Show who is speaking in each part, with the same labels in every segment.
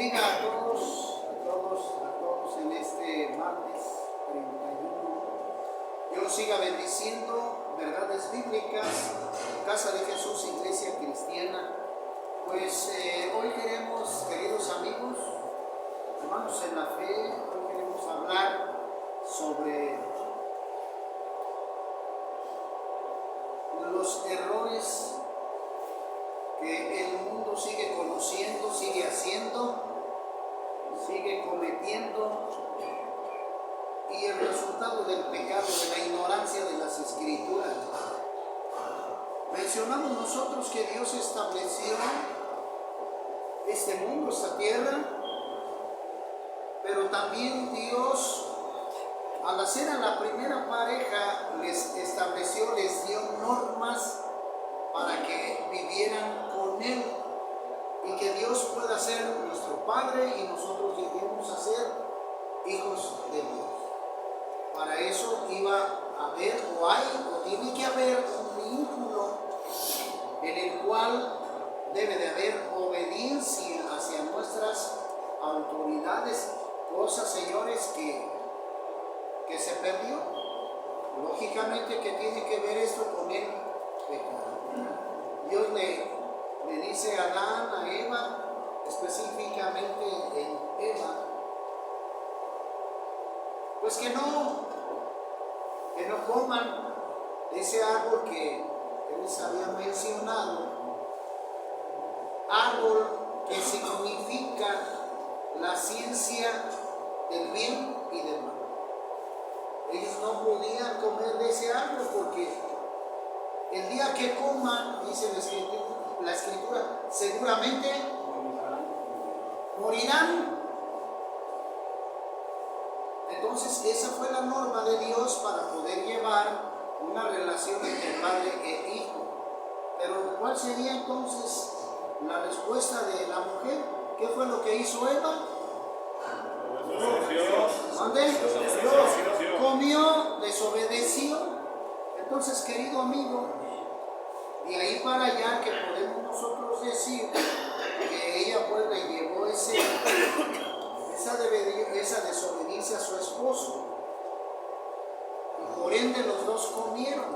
Speaker 1: bendiga a todos en este martes 31. Dios siga bendiciendo verdades bíblicas, Casa de Jesús, Iglesia Cristiana. Pues hoy queremos, queridos amigos, hermanos en la fe, hoy queremos hablar sobre los errores que el mundo sigue conociendo, sigue haciendo, sigue cometiendo, y el resultado del pecado, de la ignorancia de las Escrituras. Mencionamos nosotros que Dios estableció este mundo, esta tierra, pero también Dios, al hacer a la primera pareja, les estableció, les dio normas para que vivieran con Él, y que Dios pueda ser nuestro Padre y nosotros lleguemos a ser hijos de Dios. Para eso iba a haber, o hay, o tiene que haber un vínculo en el cual debe de haber obediencia hacia nuestras autoridades, cosa, señores, que se perdió. Lógicamente que tiene que ver esto con el pecado. Dios le dice a Adán, a Eva, específicamente en Eva, pues que no coman de ese árbol que Él les había mencionado, árbol que significa la ciencia del bien y del mal. Ellos no podían comer de ese árbol porque el día que coman, dice la Escritura, seguramente morirán. Entonces esa fue la norma de Dios para poder llevar una relación entre padre e hijo. Pero ¿cuál sería entonces la respuesta de la mujer? ¿Qué fue lo que hizo Eva? Comió, desobedeció. Entonces, querido amigo, de ahí para allá que podemos nosotros decir que ella pues le llevó esa desobediencia a su esposo, y por ende los dos comieron,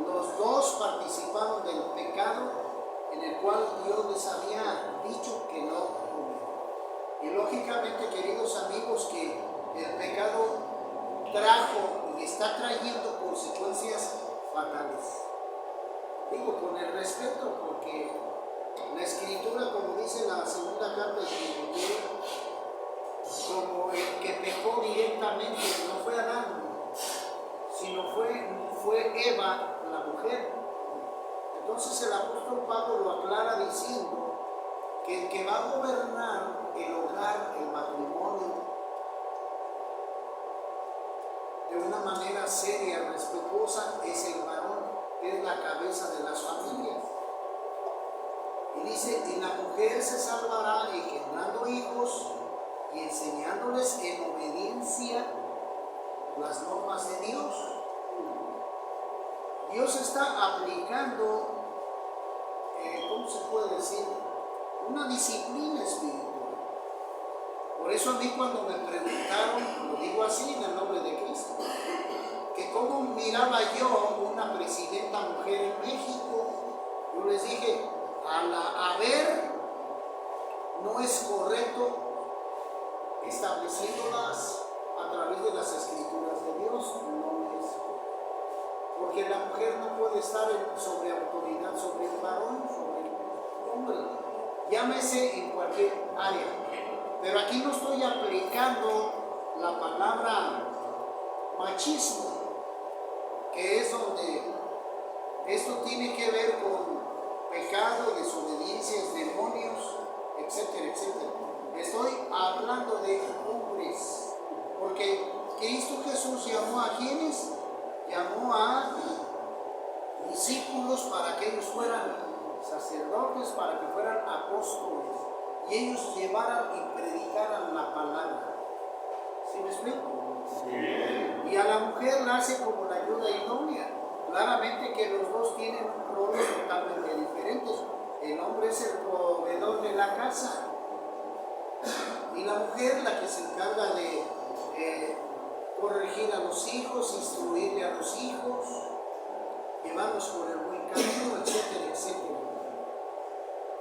Speaker 1: los dos participaron del pecado en el cual Dios les había dicho que no comieran. Y lógicamente, queridos amigos, que el pecado trajo y está trayendo consecuencias fatales. Digo con el respeto, porque la Escritura, como dice la segunda carta de Timoteo, como el que pecó directamente no fue Adán, sino fue Eva, la mujer. Entonces el apóstol Pablo lo aclara diciendo que el que va a gobernar el hogar, el matrimonio, de una manera seria, respetuosa, es el varón, que es la cabeza de las familias. Y dice, y la mujer se salvará engendrando hijos y enseñándoles en obediencia las normas de Dios. Dios está aplicando, ¿cómo se puede decir? Una disciplina espiritual. Por eso a mí cuando me preguntaron, lo digo así en el nombre de Cristo, que cómo miraba yo una presidenta mujer en México, yo les dije, a ver, no es correcto estableciéndolas a través de las Escrituras de Dios, no es correcto. Porque la mujer no puede estar sobre autoridad, sobre el varón, sobre el hombre, llámese en cualquier área. Pero aquí no estoy aplicando la palabra machismo, que es donde esto tiene que ver con pecado, desobediencias, demonios, etcétera, etcétera. Estoy hablando de hombres, porque Cristo Jesús llamó a quienes, llamó a discípulos para que ellos fueran sacerdotes, para que fueran apóstoles, y ellos llevaran y predicaran la palabra. ¿Sí me explico? Sí. Y a la mujer la hace como la ayuda idónea. Claramente que los dos tienen roles totalmente diferentes. El hombre es el proveedor de la casa, la mujer la que se encarga de corregir a los hijos, instruirle a los hijos, llevarlos por el buen camino, etcétera, etcétera.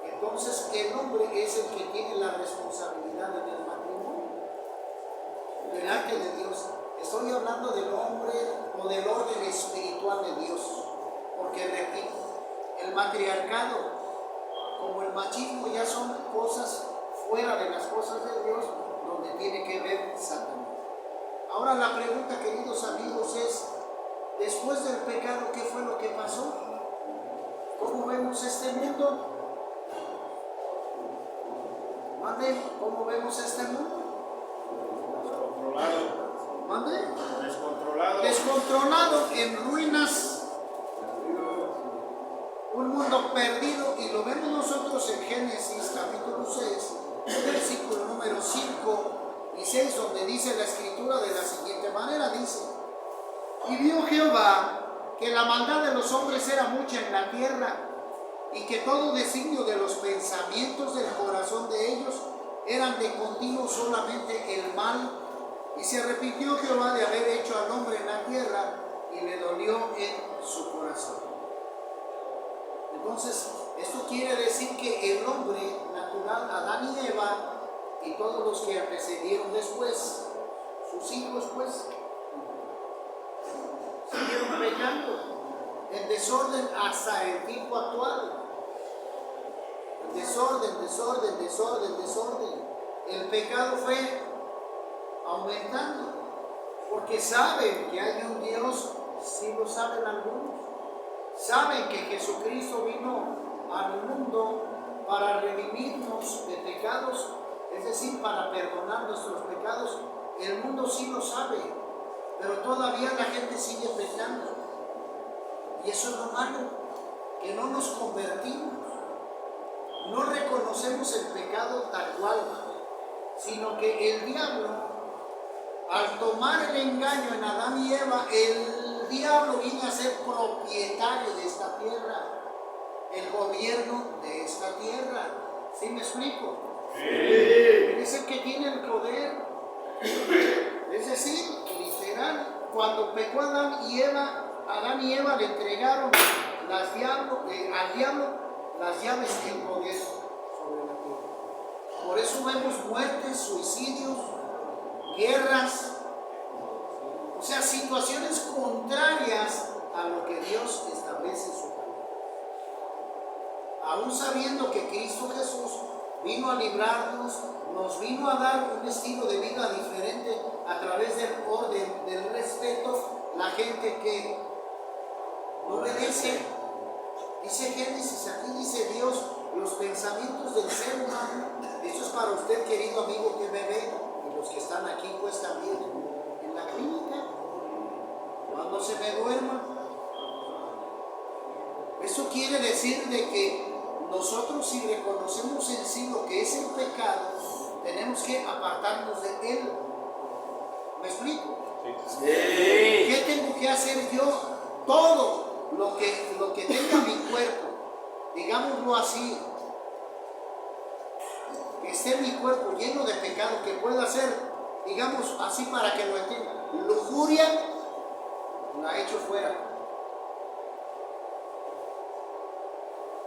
Speaker 1: Entonces el hombre es el que tiene la responsabilidad en el matrimonio delante de Dios. Estoy hablando del hombre o del orden espiritual de Dios, porque repito, el matriarcado como el machismo ya son cosas fuera de las cosas de Dios, donde tiene que ver Satanás. Ahora la pregunta, queridos amigos, es: después del pecado, ¿qué fue lo que pasó? ¿Cómo vemos este mundo? ¿Mande? ¿Cómo vemos este mundo?
Speaker 2: Descontrolado.
Speaker 1: ¿Mande?
Speaker 2: Descontrolado.
Speaker 1: Descontrolado, en ruinas, un mundo perdido, y lo vemos nosotros en Génesis capítulo 6, versículo número 5 y 6, donde dice la escritura de la siguiente manera, dice: y vio Jehová que la maldad de los hombres era mucha en la tierra, y que todo designio de los pensamientos del corazón de ellos eran de continuo solamente el mal. Y se arrepintió Jehová de haber hecho al hombre en la tierra, y le dolió en su corazón. Entonces, esto quiere decir que el hombre natural, Adán y Eva, y todos los que antecedieron después, sus hijos, pues, siguieron pecando en desorden hasta el tiempo actual. Desorden, desorden, desorden, desorden. El pecado fue aumentando, porque saben que hay un Dios, sí lo saben algunos, saben que Jesucristo vino al mundo para redimirnos de pecados, es decir, para perdonar nuestros pecados. El mundo sí lo sabe, pero todavía la gente sigue pecando, y eso es lo malo, que no nos convertimos, no reconocemos el pecado tal cual, sino que el diablo, al tomar el engaño en Adán y Eva, el diablo viene a ser propietario de esta tierra, el gobierno de esta tierra. ¿Sí me explico?
Speaker 2: Sí.
Speaker 1: Es el que tiene el poder. Es decir, literal, cuando pecó Adán y Eva le entregaron al diablo las llaves del poder sobre la tierra. Por eso vemos muertes, suicidios, guerras, o sea, situaciones contrarias a lo que Dios establece en su palabra. Aún sabiendo que Cristo Jesús vino a librarnos, nos vino a dar un estilo de vida diferente a través del orden, del respeto, la gente que no obedece. Dice Génesis, aquí dice Dios, los pensamientos del ser humano. Esto es para usted, querido amigo que me ve, y los que están aquí pues también en la clínica, cuando se me duerma. Eso quiere decir de que nosotros, si reconocemos en sí lo que es el pecado, tenemos que apartarnos de él. ¿Me explico?
Speaker 2: Sí.
Speaker 1: ¿Qué tengo que hacer yo? Todo lo que tenga mi cuerpo, digámoslo así, que esté mi cuerpo lleno de pecado, que pueda hacer, digamos así para que lo entienda, lujuria, la echo fuera.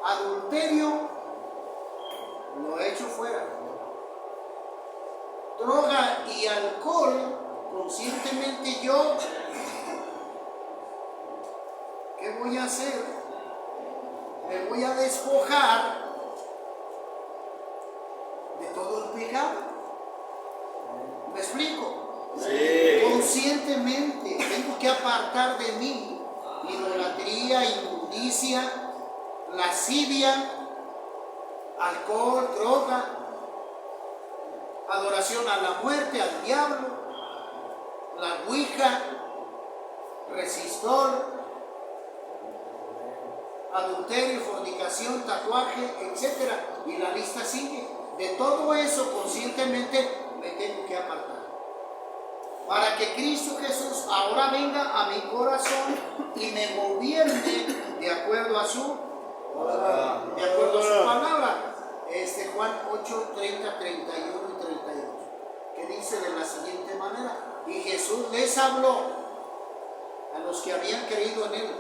Speaker 1: Adulterio, lo echo fuera. Droga y alcohol, conscientemente yo, ¿qué voy a hacer? Me voy a despojar de todo el pecado. ¿Me explico?
Speaker 2: Sí.
Speaker 1: Conscientemente tengo que apartar de mí idolatría, inmundicia, lascivia, alcohol, droga, adoración a la muerte, al diablo, la ouija, resistor, adulterio, fornicación, tatuaje, etc. Y la lista sigue. De todo eso conscientemente me tengo que apartar, para que Cristo Jesús ahora venga a mi corazón y me gobierne de acuerdo a su palabra. Juan 8, 30, 31 y 32. Y Jesús les habló a los que habían creído en Él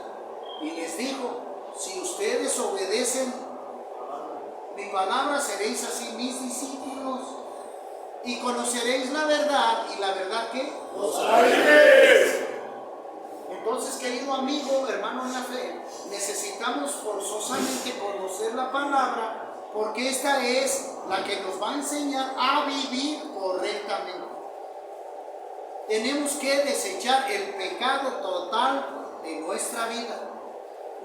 Speaker 1: y les dijo: si ustedes obedecen mi palabra, seréis así mis discípulos y conoceréis la verdad. ¿Y la verdad qué?
Speaker 2: ¡Os haréis!
Speaker 1: Entonces, querido amigo, hermano en la fe, necesitamos forzosamente conocer la palabra, porque esta es la que nos va a enseñar a vivir correctamente. Tenemos que desechar el pecado total de nuestra vida.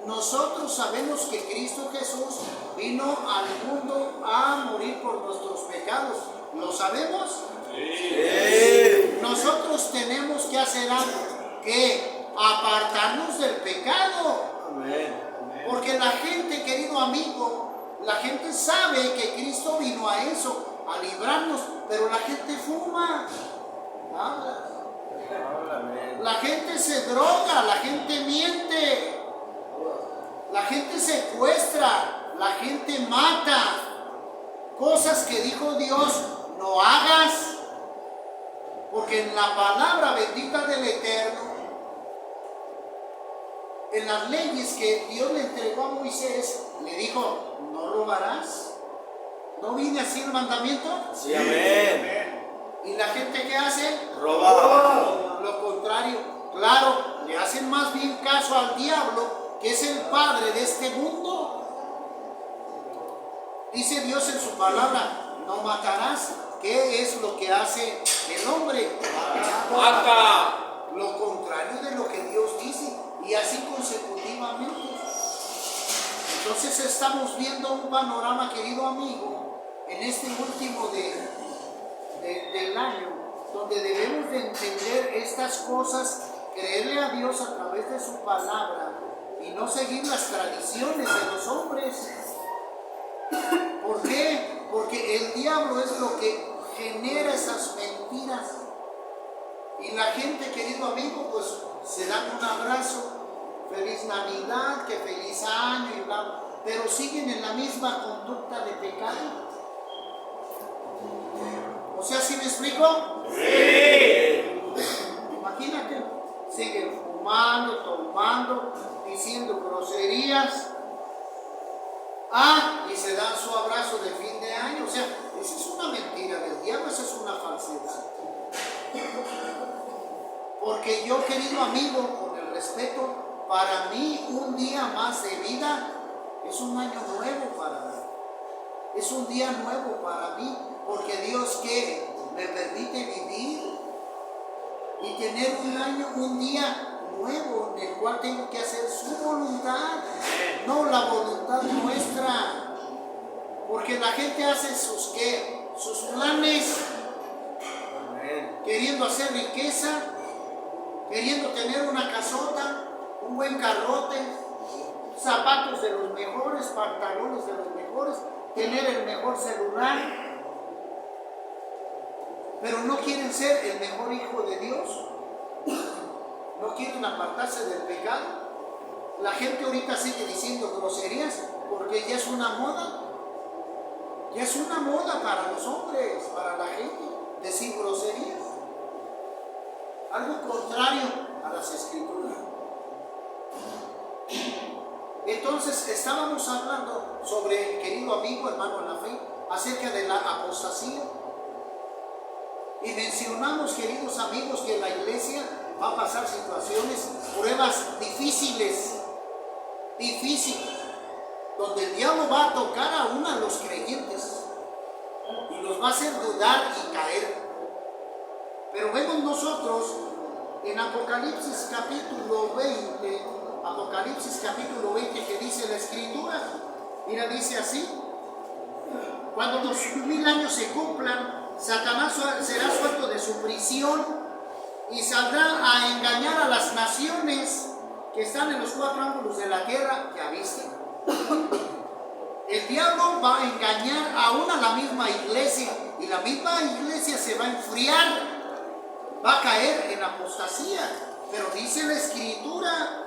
Speaker 1: Nosotros sabemos que Cristo Jesús vino al mundo a morir por nuestros pecados. ¿Lo sabemos?
Speaker 2: Sí.
Speaker 1: Nosotros tenemos que hacer algo, que apartarnos del pecado.
Speaker 2: Amén.
Speaker 1: Porque la gente, querido amigo, la gente sabe que Cristo vino a eso, a librarnos, pero la gente fuma, la gente se droga, la gente miente, la gente secuestra, la gente mata. Cosas que dijo Dios: no hagas. Porque en la palabra bendita del Eterno, en las leyes que Dios le entregó a Moisés, le dijo: no robarás. ¿No vine así el mandamiento?
Speaker 2: Sí, amén.
Speaker 1: ¿Y la gente qué hace?
Speaker 2: Robar.
Speaker 1: Lo contrario. Claro, le hacen más bien caso al diablo, que es el padre de este mundo. Dice Dios en su palabra: no matarás. ¿Qué es lo que hace el hombre?
Speaker 2: Mata.
Speaker 1: Lo contrario de lo que Dios dice, y así consecutivamente. Entonces estamos viendo un panorama, querido amigo, en este último del año, donde debemos de entender estas cosas, creerle a Dios a través de su palabra y no seguir las tradiciones de los hombres. ¿Por qué? Porque el diablo es lo que genera esas mentiras. Y la gente, querido amigo, pues se dan un abrazo, feliz Navidad, que feliz año y bla, pero siguen en la misma conducta de pecado. O sea, ¿sí me explico?
Speaker 2: Sí.
Speaker 1: Imagínate, siguen fumando, tomando, diciendo groserías. Y se dan su abrazo de fin de año. O sea, esa es una mentira del diablo, esa es una falsedad. Porque yo, querido amigo, con el respeto, para mí un día más de vida es un año nuevo para mí. Es un día nuevo para mí, porque Dios que me permite vivir y tener un año, un día nuevo en el cual tengo que hacer su voluntad, no la voluntad nuestra. Porque la gente hace sus planes, queriendo hacer riqueza, queriendo tener una casota, un buen carrote, zapatos de los mejores, pantalones de los mejores, tener el mejor celular, pero no quieren ser el mejor hijo de Dios. No quieren apartarse del pecado. La gente ahorita sigue diciendo groserías porque ya es una moda. Ya es una moda para los hombres, para la gente, decir groserías. Algo contrario a las Escrituras. Entonces estábamos hablando sobre, querido amigo, hermano en la fe, acerca de la apostasía. Y mencionamos, queridos amigos, que la iglesia va a pasar situaciones, pruebas difíciles, donde el diablo va a tocar aún a los creyentes y los va a hacer dudar y caer. Pero vemos nosotros en Apocalipsis capítulo 20, que dice la Escritura, mira, dice así: cuando los 1000 años se cumplan, Satanás será suelto de su prisión y saldrá a engañar a las naciones que están en los 4 ángulos de la tierra. ¿Ya viste? El diablo va a engañar aún a la misma iglesia, y la misma iglesia se va a enfriar, va a caer en apostasía. Pero dice la Escritura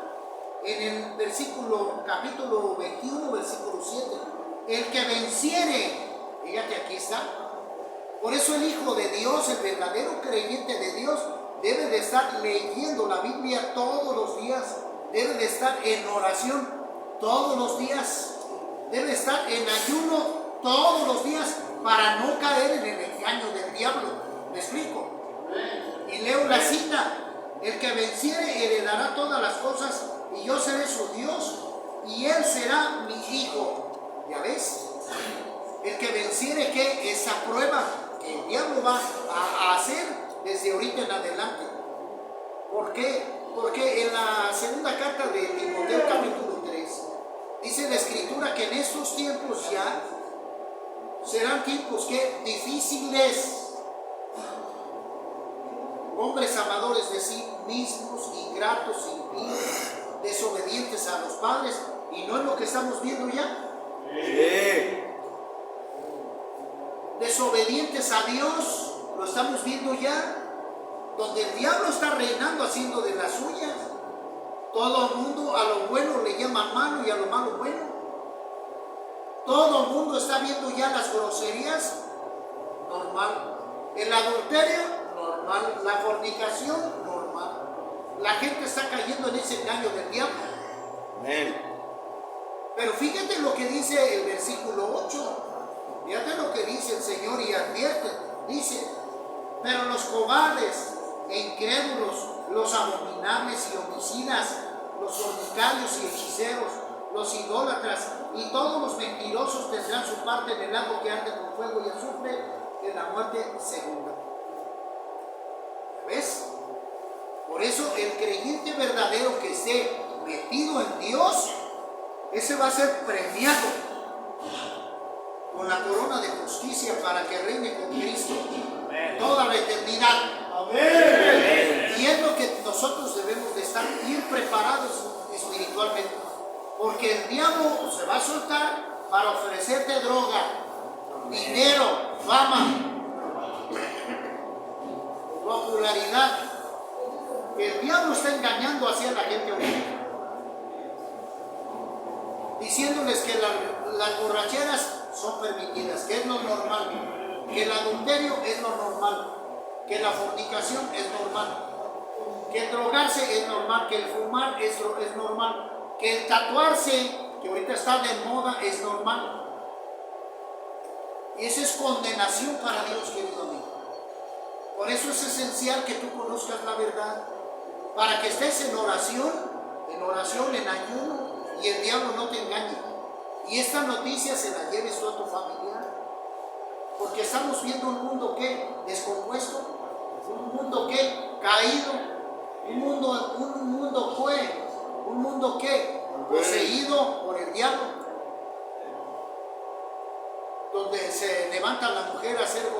Speaker 1: en el capítulo 21, versículo 7, el que venciere, fíjate, aquí está. Por eso el Hijo de Dios, el verdadero creyente de Dios, debe de estar leyendo la Biblia todos los días, debe de estar en oración todos los días, debe estar en ayuno todos los días para no caer en el engaño del diablo. ¿Me explico? Y leo la cita: el que venciere heredará todas las cosas y yo seré su Dios y él será mi hijo. ¿Ya ves? El que venciere, ¿qué? Esa prueba que el diablo va a hacer desde ahorita en adelante. ¿Por qué? Porque en la segunda carta de Timoteo capítulo 3 dice la escritura que en estos tiempos ya serán tiempos que difíciles, hombres amadores de sí mismos, ingratos, impíos, desobedientes a los padres. ¿Y no es lo que estamos viendo ya?
Speaker 2: Sí.
Speaker 1: Desobedientes a Dios, lo estamos viendo ya, donde el diablo está reinando haciendo de las suyas. Todo el mundo a lo bueno le llama malo y a lo malo bueno. Todo el mundo está viendo ya las groserías, normal. El adulterio, normal. La fornicación, normal. La gente está cayendo en ese engaño del diablo.
Speaker 2: Amén.
Speaker 1: Pero fíjate lo que dice el versículo 8. Fíjate lo que dice el Señor y advierte. Dice: pero los cobardes e incrédulos, los abominables y homicidas, los fornicarios y hechiceros, los idólatras y todos los mentirosos tendrán su parte en el lago que arde con fuego y azufre, en la muerte segunda. ¿Ves? Por eso el creyente verdadero que esté metido en Dios, ese va a ser premiado con la corona de justicia para que reine con Cristo toda la eternidad.
Speaker 2: Amén.
Speaker 1: Y es lo que nosotros debemos de estar bien preparados espiritualmente, porque el diablo se va a soltar para ofrecerte droga, dinero, fama, popularidad. El diablo está engañando hacia la gente ahorita, diciéndoles que las borracheras son permitidas, que es lo normal, que el adulterio es lo normal, que la fornicación es normal, que el drogarse es normal, que el fumar es normal, que el tatuarse, que ahorita está de moda, es normal. Y eso es condenación para Dios, querido amigo. Por eso es esencial que tú conozcas la verdad, para que estés en oración, en ayuno, y el diablo no te engañe. Y esta noticia se la lleves tú a tu familia, porque estamos viendo un mundo que descompuesto, un mundo que caído, un mundo que poseído por el diablo, donde se levanta la mujer a ser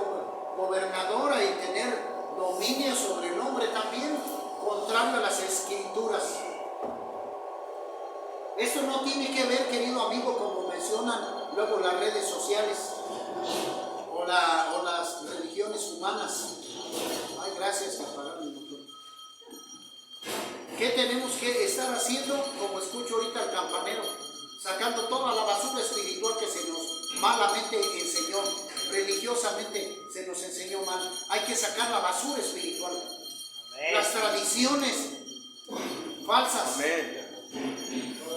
Speaker 1: gobernadora y tener dominio sobre el hombre también, contrario a las escrituras. Esto no tiene que ver, querido amigo, como mencionan luego las redes sociales o las religiones humanas. Ay, gracias por pagar mi motor. ¿Qué tenemos que estar haciendo? Como escucho ahorita al campanero, sacando toda la basura espiritual que se nos malamente enseñó, religiosamente se nos enseñó mal. Hay que sacar la basura espiritual. Amén. Las tradiciones falsas. Amén.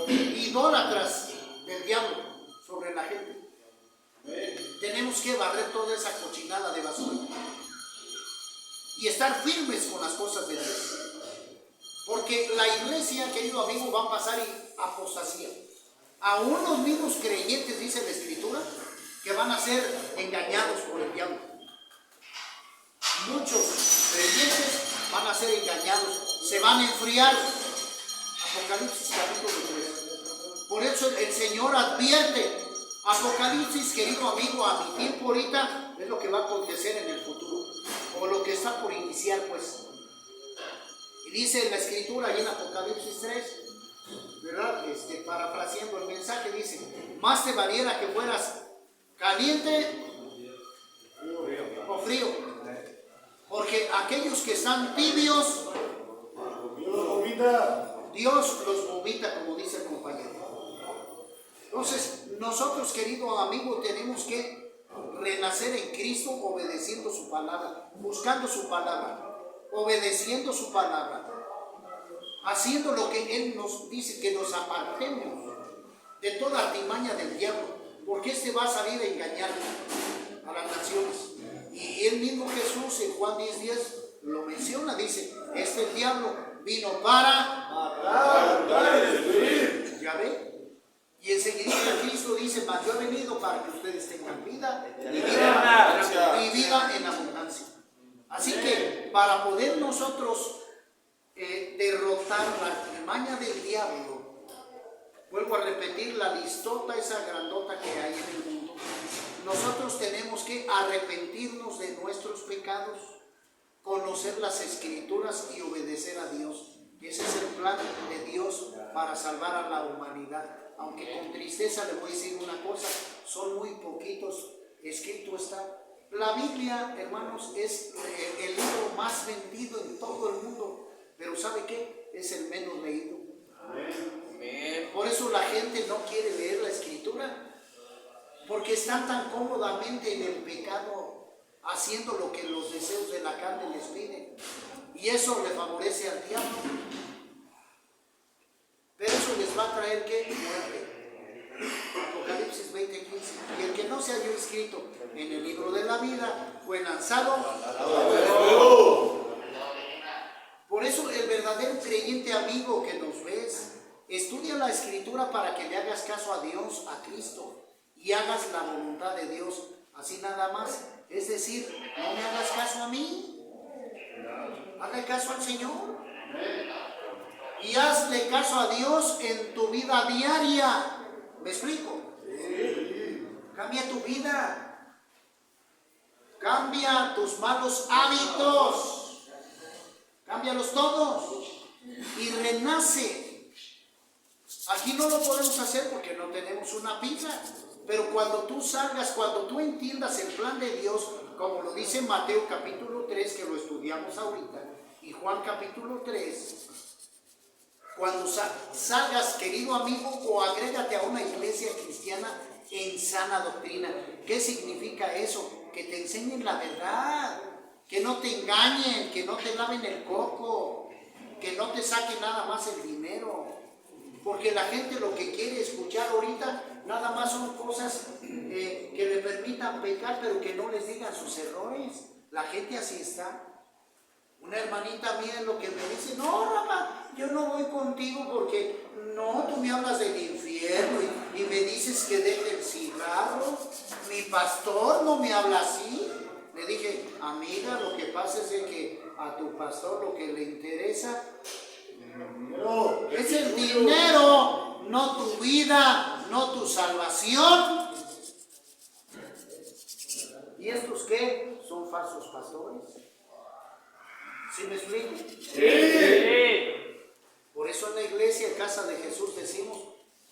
Speaker 1: Idólatras del diablo sobre la gente. Tenemos que barrer toda esa cochinada de basura y estar firmes con las cosas de Dios, porque la iglesia, querido amigo, va a pasar apostasía. Aún los mismos creyentes, dice la escritura, que van a ser engañados por el diablo. Muchos creyentes van a ser engañados, se van a enfriar. Apocalipsis capítulo 3. Por eso el Señor advierte. Apocalipsis, querido amigo, a mi tiempo ahorita es lo que va a acontecer en el futuro, o lo que está por iniciar, pues. Y dice en la escritura, ahí en Apocalipsis 3, ¿verdad? Parafraseando el mensaje, dice: más te valiera que fueras caliente o frío, porque aquellos que están tibios, Dios los vomita, como dice el compañero. Entonces, nosotros, querido amigo, tenemos que renacer en Cristo, obedeciendo su palabra, buscando su palabra. obedeciendo su palabra, haciendo lo que Él nos dice, que nos apartemos de toda artimaña del diablo, porque este va a salir a engañar a las naciones. Y él mismo Jesús en Juan 10:10 lo menciona, dice, el diablo vino para matar, destruir. ¿Ya ve? Y enseguida Cristo dice, mas yo he venido para que ustedes tengan vida y vida en abundancia. Así que para poder nosotros derrotar la artimaña del diablo, vuelvo a repetir la listota, esa grandota que hay en el mundo, nosotros tenemos que arrepentirnos de nuestros pecados, conocer las Escrituras y obedecer a Dios. Ese es el plan de Dios para salvar a la humanidad. Aunque con tristeza le voy a decir una cosa, son muy poquitos, escrito está. La Biblia, hermanos, es el libro más vendido en todo el mundo, pero ¿sabe qué? Es el menos leído. Por eso la gente no quiere leer la Escritura, porque están tan cómodamente en el pecado, haciendo lo que los deseos de la carne les piden, y eso le favorece al diablo. Pero eso les va a traer ¿qué? Muerte. Apocalipsis 20:15. Y el que no se halló inscrito en el libro de la vida fue lanzado al fuego. Por eso el verdadero creyente amigo que nos ves, estudia la Escritura para que le hagas caso a Dios, a Cristo, y hagas la voluntad de Dios, así nada más. Es decir, no me hagas caso a mí, hazle caso al Señor y hazle caso a Dios en tu vida diaria. ¿Me explico? Cambia tu vida, cambia tus malos hábitos, cámbialos todos y renace. Aquí no lo podemos hacer porque no tenemos una pila. Pero cuando tú salgas, cuando tú entiendas el plan de Dios, como lo dice Mateo capítulo 3, que lo estudiamos ahorita, y Juan capítulo 3, cuando salgas, querido amigo, o agrégate a una iglesia cristiana en sana doctrina. ¿Qué significa eso? Que te enseñen la verdad, que no te engañen, que no te laven el coco, que no te saquen nada más el dinero. Porque la gente lo que quiere escuchar ahorita nada más son cosas que le permitan pecar, pero que no les digan sus errores. La gente así está. Una hermanita mía lo que me dice, no, Rafa, yo no voy contigo porque no, tú me hablas del infierno y me dices que deje el cigarro. Mi pastor no me habla así. Le dije, amiga, lo que pasa es de que a tu pastor lo que le interesa es el dinero, no tu vida, no tu salvación. ¿Y estos qué? ¿Son falsos pastores? ¿Sí me explico? Sí. Por eso en la iglesia, Casa de Jesús, decimos,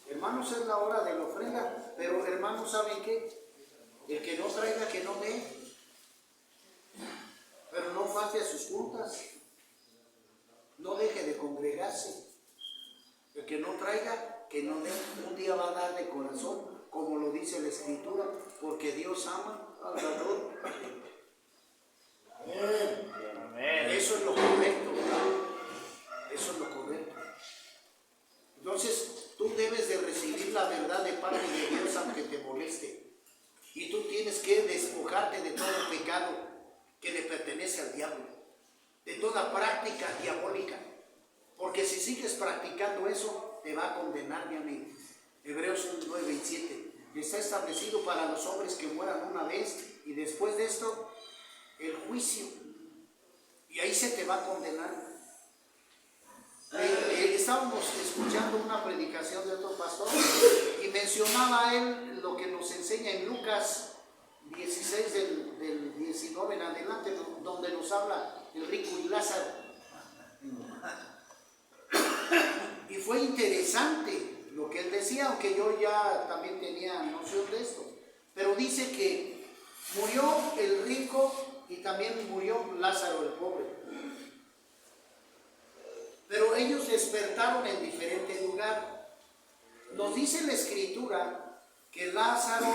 Speaker 1: hermanos, es la hora de la ofrenda, pero hermanos, ¿saben qué? El que no traiga, que no dé, pero no falte a sus juntas, no deje de congregarse. El que no traiga, que no dé, un día va a dar de corazón, como lo dice la Escritura, porque Dios ama al dador. Eso es lo correcto, eso es lo correcto. Entonces, tú debes de recibir la verdad de parte de Dios aunque te moleste. Y tú tienes que despojarte de todo pecado que le pertenece al diablo, de toda práctica diabólica. Porque si sigues practicando eso, te va a condenar, mi amigo. Hebreos 9:27. Está establecido para los hombres que mueran una vez y después de esto, el juicio. Y ahí se te va a condenar. Estábamos escuchando una predicación de otro pastor y mencionaba él lo que nos enseña en Lucas 16 del 19 en adelante, donde nos habla el rico y Lázaro. Y fue interesante lo que él decía, aunque yo ya también tenía noción de esto. Pero dice que murió el rico y también murió Lázaro el pobre. Pero ellos despertaron en diferente lugar. Nos dice la Escritura que Lázaro,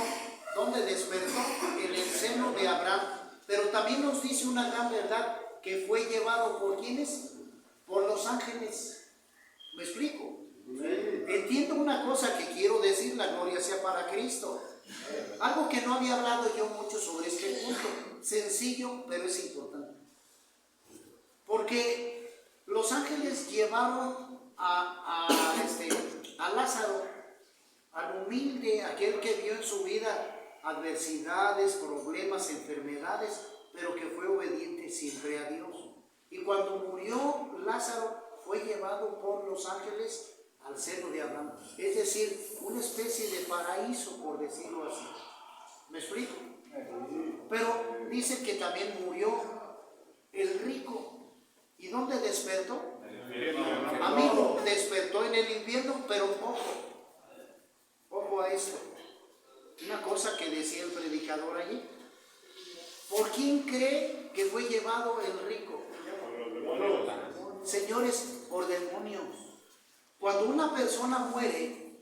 Speaker 1: ¿dónde despertó? En el seno de Abraham. Pero también nos dice una gran verdad, que fue llevado por ¿quiénes? Por los ángeles. ¿Me explico? Entiendo una cosa que quiero decir, la gloria sea para Cristo. Algo que no había hablado yo mucho sobre este punto, sencillo, pero es importante. Porque los ángeles llevaron a Lázaro, al humilde, aquel que vio en su vida adversidades, problemas, enfermedades, pero que fue obediente siempre a Dios. Y cuando murió Lázaro, fue llevado por los ángeles al seno de Abraham. Es decir, una especie de paraíso, por decirlo así. ¿Me explico? Pero dice que también murió el rico. ¿Y dónde despertó? Amigo, despertó en el infierno, pero ojo a esto. Una cosa que decía el predicador allí. ¿Por quién cree que fue llevado el rico? Señores, por demonios. Cuando una persona muere,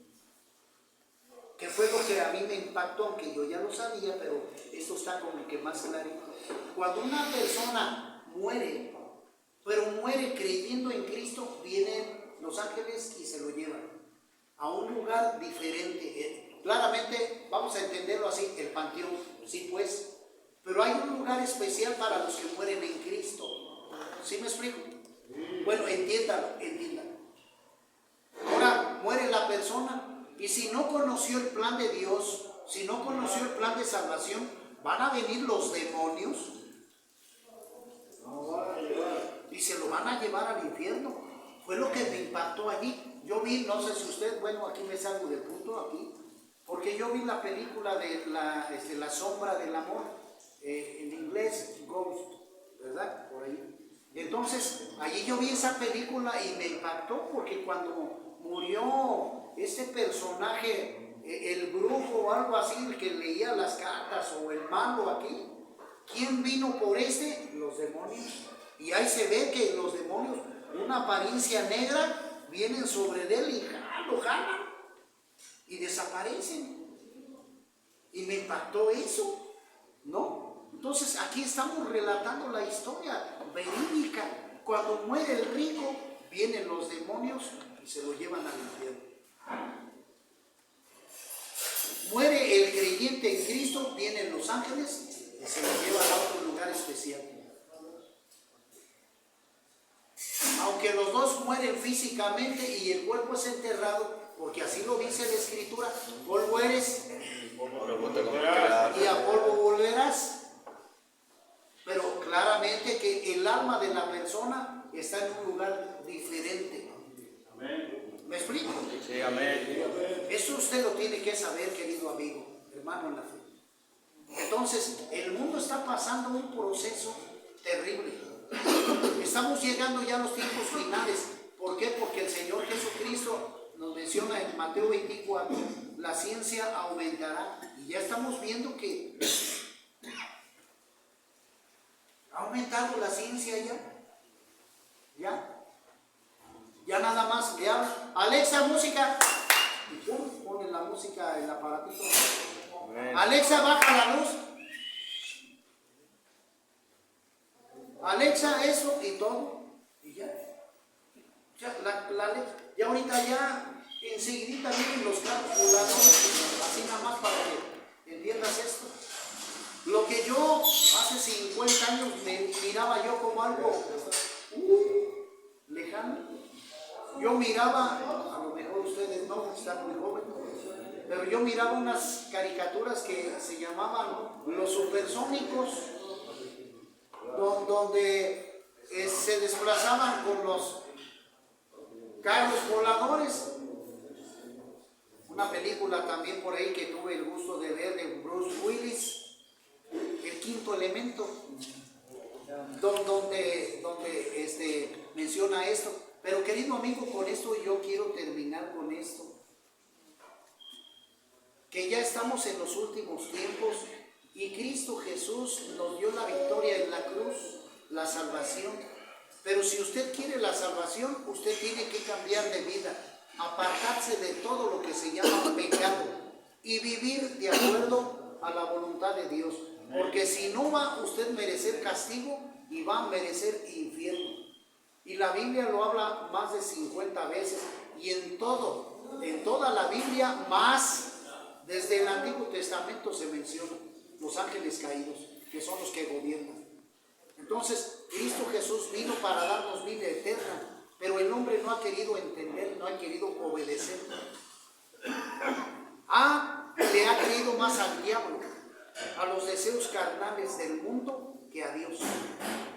Speaker 1: que fue lo que a mí me impactó, aunque yo ya lo sabía, pero esto está como que más clarito. Cuando una persona muere, pero muere creyendo en Cristo, vienen los ángeles y se lo llevan a un lugar diferente. Claramente, vamos a entenderlo así, el panteón, sí pues, pero hay un lugar especial para los que mueren en Cristo. ¿Sí me explico? Bueno, entiéndalo. Ahora muere la persona y si no conoció el plan de Dios, si no conoció el plan de salvación, van a venir los demonios y se lo van a llevar al infierno. Fue lo que me impactó allí. Yo vi, no sé si usted, bueno, aquí me salgo del punto, aquí, porque yo vi la película de la sombra del amor, en inglés, Ghost, ¿verdad? Por ahí. Entonces, allí yo vi esa película y me impactó porque cuando murió este personaje, el brujo o algo así, el que leía las cartas o el malo aquí, ¿quién vino por este? Los demonios. Y ahí se ve que los demonios, una apariencia negra, vienen sobre él y lo jalan y desaparecen. Y me impactó eso, ¿no? Entonces aquí estamos relatando la historia verídica. Cuando muere el rico, vienen los demonios y se lo llevan al infierno. Muere el creyente en Cristo, vienen los ángeles y se lo llevan a otro lugar especial. Aunque los dos mueren físicamente y el cuerpo es enterrado, porque así lo dice la Escritura, polvo eres y a polvo volverás. Pero claramente que el alma de la persona está en un lugar diferente. ¿Me explico?
Speaker 2: Sí, amén.
Speaker 1: Eso usted lo tiene que saber, querido amigo, hermano en la fe. Entonces, el mundo está pasando un proceso terrible. Estamos llegando ya a los tiempos finales. ¿Por qué? Porque el Señor Jesucristo nos menciona en Mateo 24, la ciencia aumentará. Y ya estamos viendo que ha aumentado la ciencia ya nada más le hablan, Alexa, música, y pum, ponen la música en el aparatito. Amén. Alexa, baja la luz. Alexa, eso y todo, y ya ya ahorita ya enseguidita vienen los carros voladores, así nada más para que entiendas esto. Lo que yo hace 50 años me miraba yo como algo lejano. Yo miraba, a lo mejor ustedes no, están muy jóvenes, pero yo miraba unas caricaturas que se llamaban Los Supersónicos, donde se desplazaban con los carros voladores. Una película también por ahí que tuve el gusto de ver de Bruce Willis, El Quinto Elemento, donde menciona esto. Pero querido amigo, con esto yo quiero terminar con esto. Que ya estamos en los últimos tiempos y Cristo Jesús nos dio la victoria en la cruz, la salvación. Pero si usted quiere la salvación, usted tiene que cambiar de vida, apartarse de todo lo que se llama pecado y vivir de acuerdo a la voluntad de Dios. Porque si no va usted a merecer castigo y va a merecer infierno. Y la Biblia lo habla más de 50 veces. Y en toda la Biblia más, desde el Antiguo Testamento se menciona los ángeles caídos, que son los que gobiernan. Entonces, Cristo Jesús vino para darnos vida eterna, pero el hombre no ha querido entender, no ha querido obedecer. Le ha creído más al diablo, a los deseos carnales del mundo, que a Dios.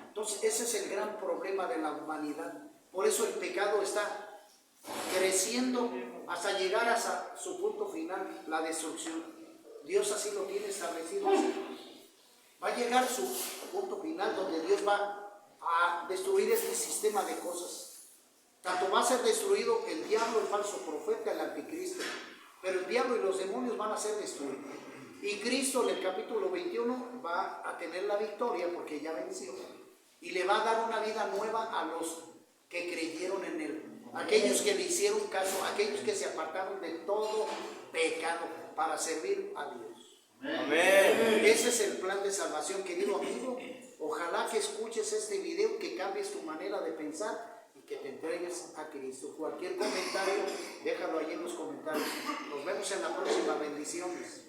Speaker 1: Entonces, ese es el gran problema de la humanidad. Por eso el pecado está creciendo hasta llegar a su punto final, la destrucción. Dios así lo tiene establecido. Va a llegar su punto final donde Dios va a destruir este sistema de cosas. Tanto va a ser destruido el diablo, el falso profeta, el anticristo, pero el diablo y los demonios van a ser destruidos. Y Cristo en el capítulo 21 va a tener la victoria porque ya venció. Y le va a dar una vida nueva a los que creyeron en Él. Aquellos que le hicieron caso, aquellos que se apartaron de todo pecado para servir a Dios. Amén. Ese es el plan de salvación, querido amigo. Ojalá que escuches este video, que cambies tu manera de pensar y que te entregues a Cristo. Cualquier comentario, déjalo ahí en los comentarios. Nos vemos en la próxima. Bendiciones.